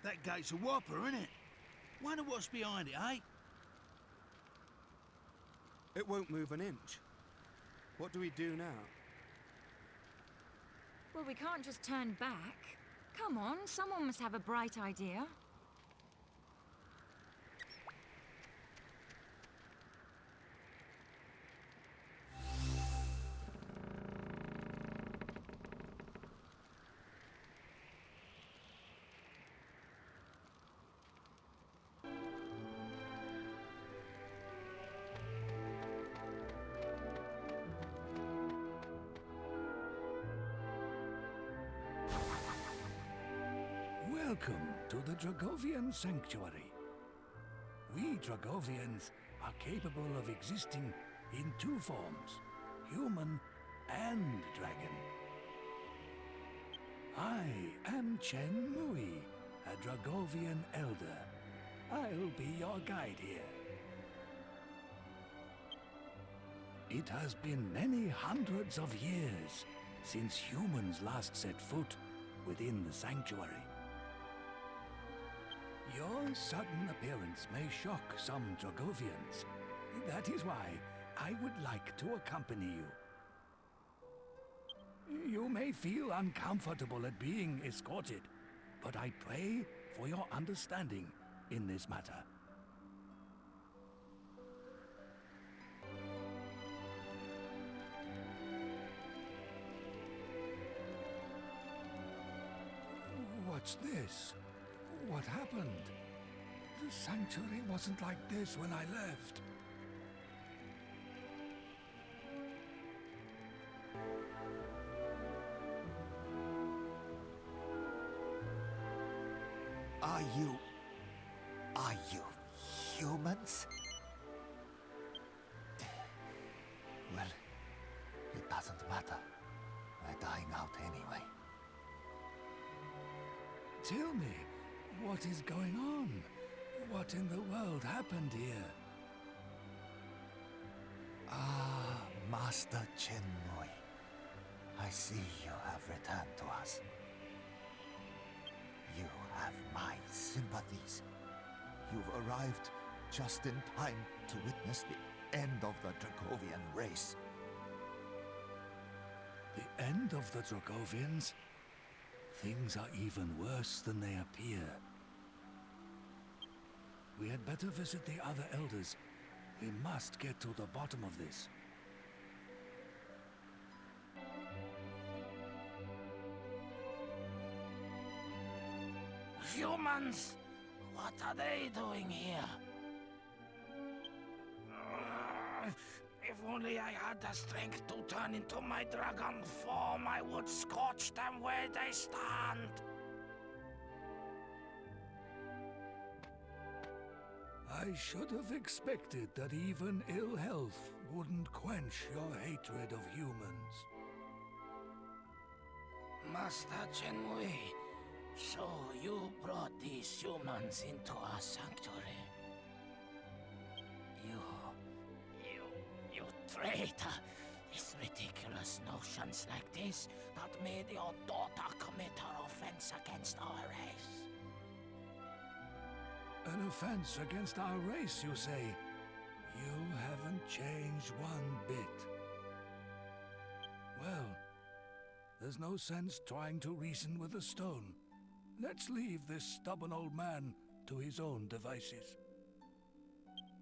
That gate's a whopper, innit? Wonder what's behind it, eh? It won't move an inch. What do we do now? Well, we can't just turn back. Come on, someone must have a bright idea. Welcome to the Dragovian Sanctuary. We Dragovians are capable of existing in two forms, human and dragon. I am Chen Mui, a Dragovian elder. I'll be your guide here. It has been many hundreds of years since humans last set foot within the sanctuary. Your sudden appearance may shock some Dragovians. That is why I would like to accompany you. You may feel uncomfortable at being escorted, but I pray for your understanding in this matter. What's this? What happened? The sanctuary wasn't like this when I left. Are you humans? Well, it doesn't matter. We're dying out anyway. Tell me, what is going on? What in the world happened here? Ah, Master Chenmui. I see you have returned to us. You have my sympathies. You've arrived just in time to witness the end of the Dragovian race. The end of the Dragovians? Things are even worse than they appear. We had better visit the other elders. We must get to the bottom of this. Humans! What are they doing here? If only I had the strength to turn into my dragon form, I would scorch them where they stand. I should have expected that even ill health wouldn't quench your hatred of humans. Master Chenmui, so you brought these humans into our sanctuary. You traitor! It's ridiculous notions like this that made your daughter commit her offense against our race. An offense against our race, you say? You haven't changed one bit. Well, there's no sense trying to reason with a stone. Let's leave this stubborn old man to his own devices.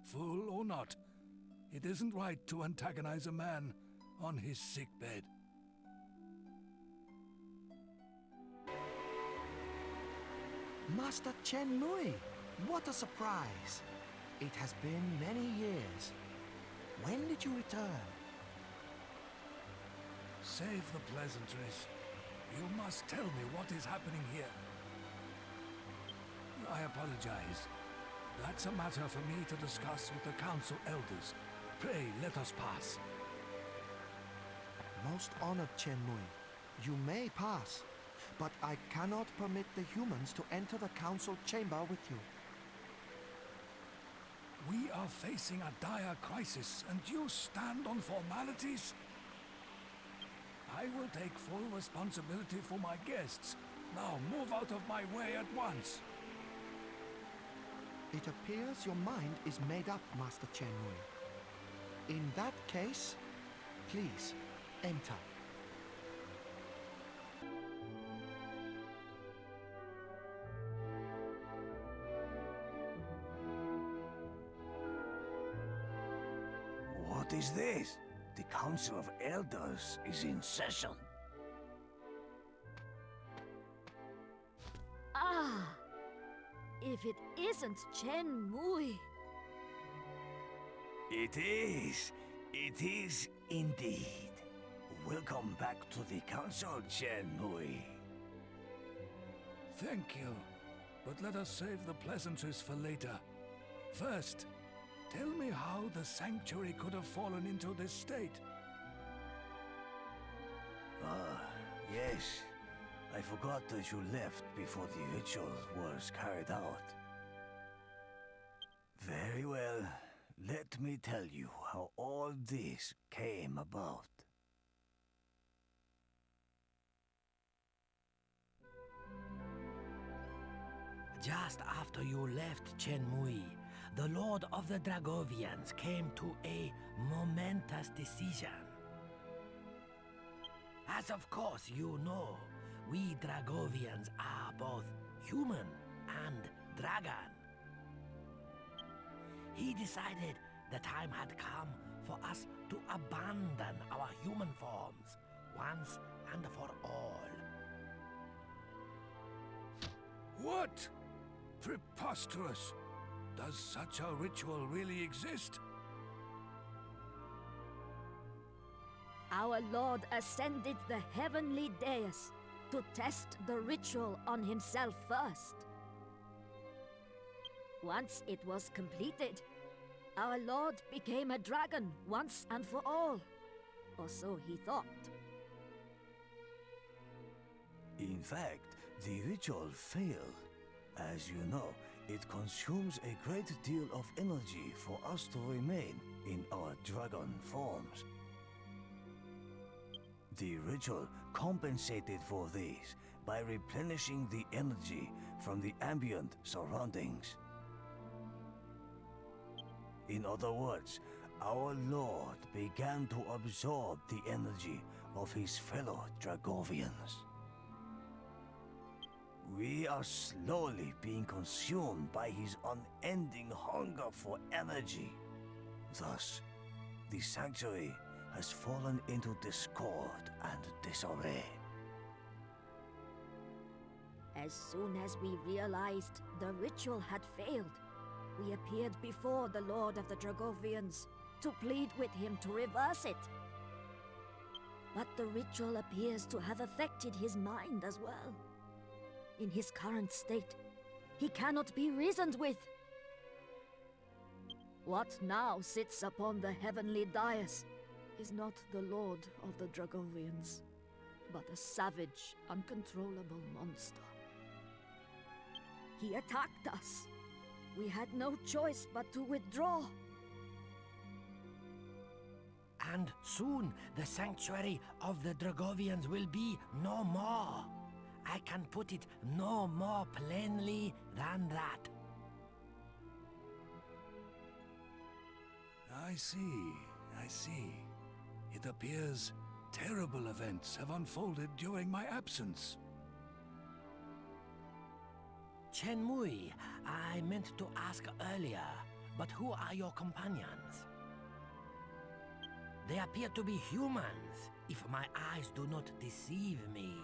Fool or not, it isn't right to antagonize a man on his sickbed. Master Chenmui, what a surprise! It has been many years. When did you return? Save the pleasantries. You must tell me what is happening here. I apologize. That's a matter for me to discuss with the council elders. Pray, let us pass. Most honored Chenmui, you may pass, but I cannot permit the humans to enter the council chamber with you. We are facing a dire crisis, and you stand on formalities? I will take full responsibility for my guests. Now move out of my way at once. It appears your mind is made up, Master Chenmui. In that case, please, enter. What is this? The Council of Elders is in session. Ah! If it isn't Chen Mui. It is. It is indeed. Welcome back to the Council, Chen Mui. Thank you. But let us save the pleasantries for later. First, tell me how the sanctuary could have fallen into this state. Ah, yes. I forgot that you left before the ritual was carried out. Very well. Let me tell you how all this came about. Just after you left Chenmui, the Lord of the Dragovians came to a momentous decision. As of course you know, we Dragovians are both human and dragon. He decided the time had come for us to abandon our human forms once and for all. What? Preposterous! Does such a ritual really exist? Our Lord ascended the heavenly dais to test the ritual on himself first. Once it was completed, our Lord became a dragon once and for all. Or so he thought. In fact, the ritual failed. As you know, it consumes a great deal of energy for us to remain in our dragon forms. The ritual compensated for this by replenishing the energy from the ambient surroundings. In other words, our Lord began to absorb the energy of his fellow Dragovians. We are slowly being consumed by his unending hunger for energy. Thus, the sanctuary has fallen into discord and disarray. As soon as we realized the ritual had failed, we appeared before the Lord of the Dragovians to plead with him to reverse it. But the ritual appears to have affected his mind as well. In his current state, he cannot be reasoned with. What now sits upon the heavenly dais is not the Lord of the Dragovians, but a savage, uncontrollable monster. He attacked us. We had no choice but to withdraw. And soon the sanctuary of the Dragovians will be no more. I can put it no more plainly than that. I see. It appears terrible events have unfolded during my absence. Chenmui, I meant to ask earlier, but who are your companions? They appear to be humans, if my eyes do not deceive me.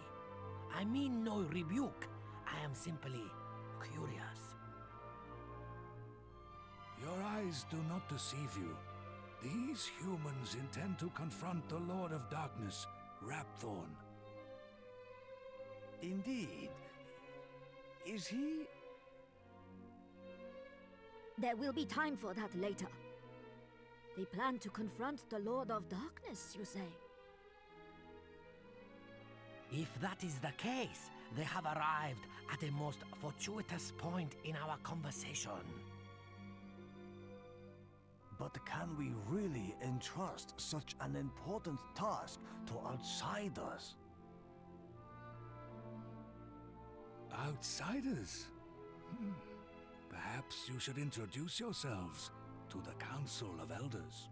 I mean no rebuke. I am simply curious. Your eyes do not deceive you. These humans intend to confront the Lord of Darkness, Rhapthorne. Indeed. Is he? There will be time for that later. They plan to confront the Lord of Darkness, you say? If that is the case, they have arrived at a most fortuitous point in our conversation. But can we really entrust such an important task to outsiders? Outsiders? Perhaps Perhaps you should introduce yourselves to the Council of Elders.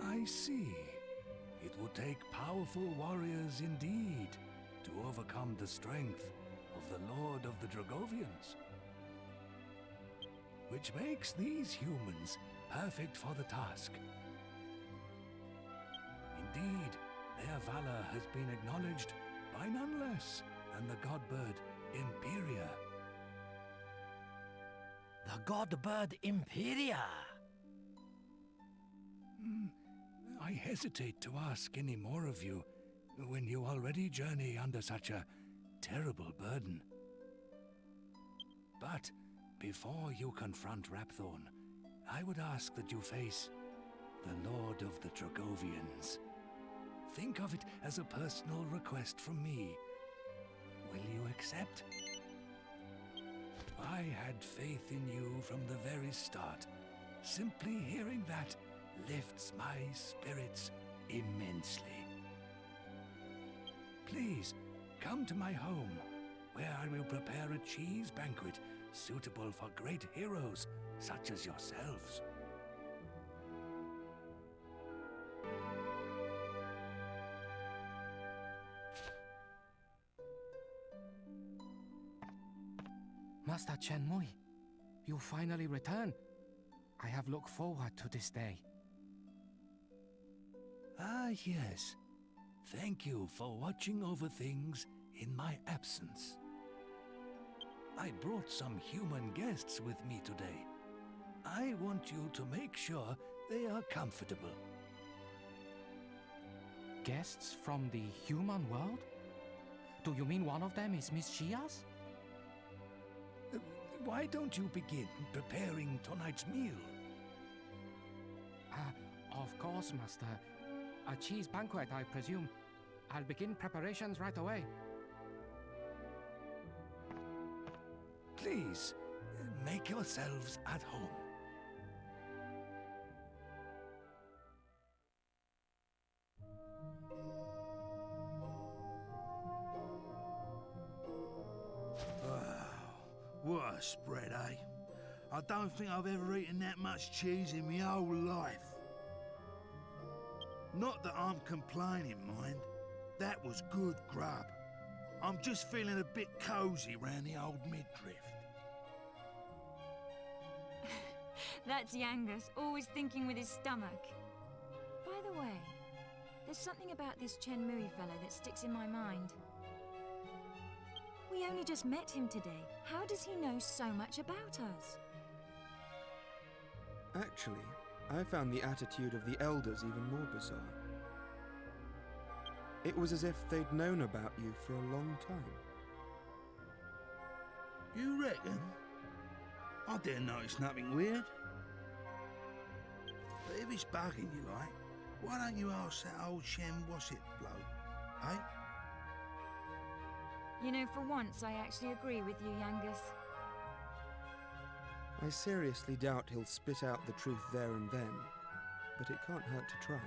I see. It would take powerful warriors indeed to overcome the strength of the Lord of the Dragovians. Which makes these humans perfect for the task. Indeed, their valor has been acknowledged by none less than the godbird Imperia. The god-bird Imperia! I hesitate to ask any more of you when you already journey under such a terrible burden. But before you confront Rhapthorne, I would ask that you face the Lord of the Dragovians. Think of it as a personal request from me. Will you accept? I had faith in you from the very start. Simply hearing that lifts my spirits immensely. Please, come to my home, where I will prepare a cheese banquet suitable for great heroes such as yourselves. Master Chen Mui, you finally return. I have looked forward to this day. Ah, yes. Thank you for watching over things in my absence. I brought some human guests with me today. I want you to make sure they are comfortable. Guests from the human world? Do you mean one of them is Miss Chia's? Why don't you begin preparing tonight's meal? Of course, Master. A cheese banquet, I presume. I'll begin preparations right away. Please, make yourselves at home. What a spread, eh? I don't think I've ever eaten that much cheese in my whole life. Not that I'm complaining, mind. That was good grub. I'm just feeling a bit cosy round the old midriff. That's Yangus, always thinking with his stomach. By the way, there's something about this Chen Mui fellow that sticks in my mind. We only just met him today. How does he know so much about us? Actually, I found the attitude of the elders even more bizarre. It was as if they'd known about you for a long time. You reckon? I didn't notice nothing weird. But if it's bugging you like, why don't you ask that old Shem Wassett bloke, eh? You know, for once I actually agree with you, Yangus. I seriously doubt he'll spit out the truth there and then, but it can't hurt to try.